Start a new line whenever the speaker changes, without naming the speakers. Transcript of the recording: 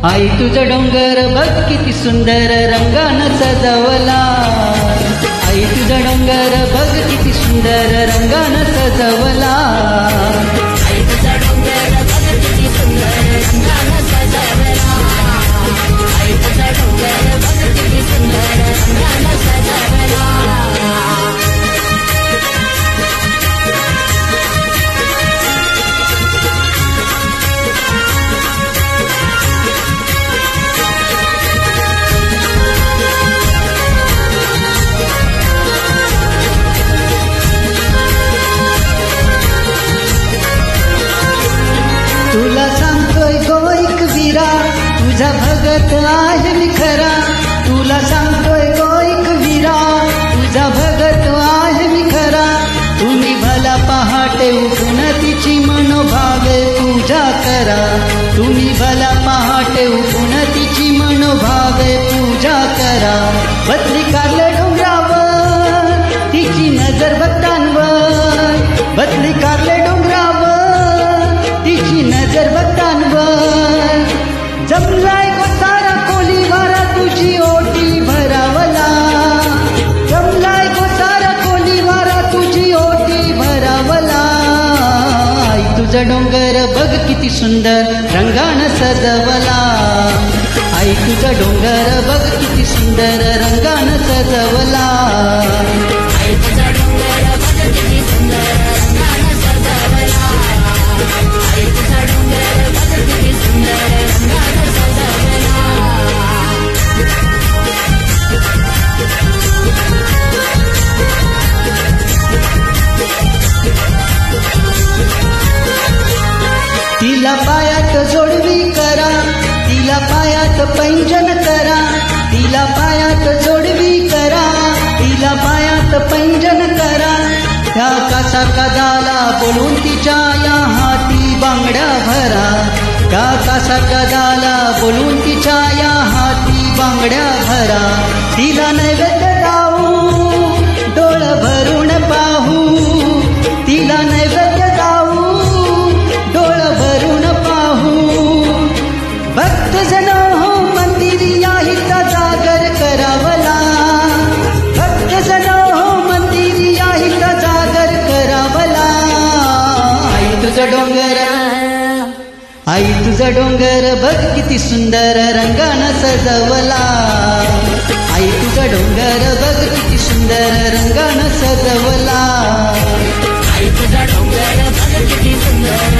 आई तुझा डोंगर बघ किती सुंदर रंगानं सजवला. आई तुझा डोंगर बघ किती सुंदर रंगानं सजवला.
आई तुझा डोंगर बघ किती सुंदर रंगानं सजवला. आई तुझा डोंगर बघ किती सुंदर रंगानं सजवला.
तुला सांगतोय गोईक वीरा तुझा भगत आहे मी खरा. तुला सांगतोय गोईक वीरा तुझा भगत आहे मी खरा. तुम्ही भला पहाटे उठून तिची मनोभावे पूजा करा. तुम्ही भला पहाटे उठून तिची मनोभावे पूजा करा. बदली कारले डोंगरावर तिची नजर भक्तांवर. बदली कारले डोंगरावर तिची नजर भक्तांवर. जमलाय गो सारा कोली वारा तुझी ओटी भरावला. जमलाय गो सारा कोली वारा तुझी ओटी भरावला. आई तुझा डोंगर बघ किती सुंदर रंगानं सजवला. आई तुझा डोंगर बघ किती सुंदर रंगानं सजवला.
आई तुझा डोंगर बघ किती सुंदर रंगानं सजवला. आई तुझा डोंगर बघ किती सुंदर रंगानं सजवला.
तिला पायात जोडवी करा. तिला पायात पैंजन करा. तिला पायात जोडवी करा. तिला पायात पैंजन करा. त्या कासा कदाला बोलून तिच्या या हाती बांगड्या भरा. त्या कासा कदाला बोलून तिच्या या हाती बांगड्या भरा. तिला नैवेद्य दाऊ डोळ भरून पाहू. तिला नैवेद्य दाऊ डोळ भरून पाहू. भक्त जन हो मंदिरी याहिता जागर करावला. भक्त जन हो मंदिरी याहिता जागर करावला. आई तुझा डोंगर आई तुझा डोंगर बघ किती सुंदर रंगानं सजवला. आई तुझा डोंगर बघ किती सुंदर रंगानं सजवला.
आई तुझा डोंगर बघ किती सुंदर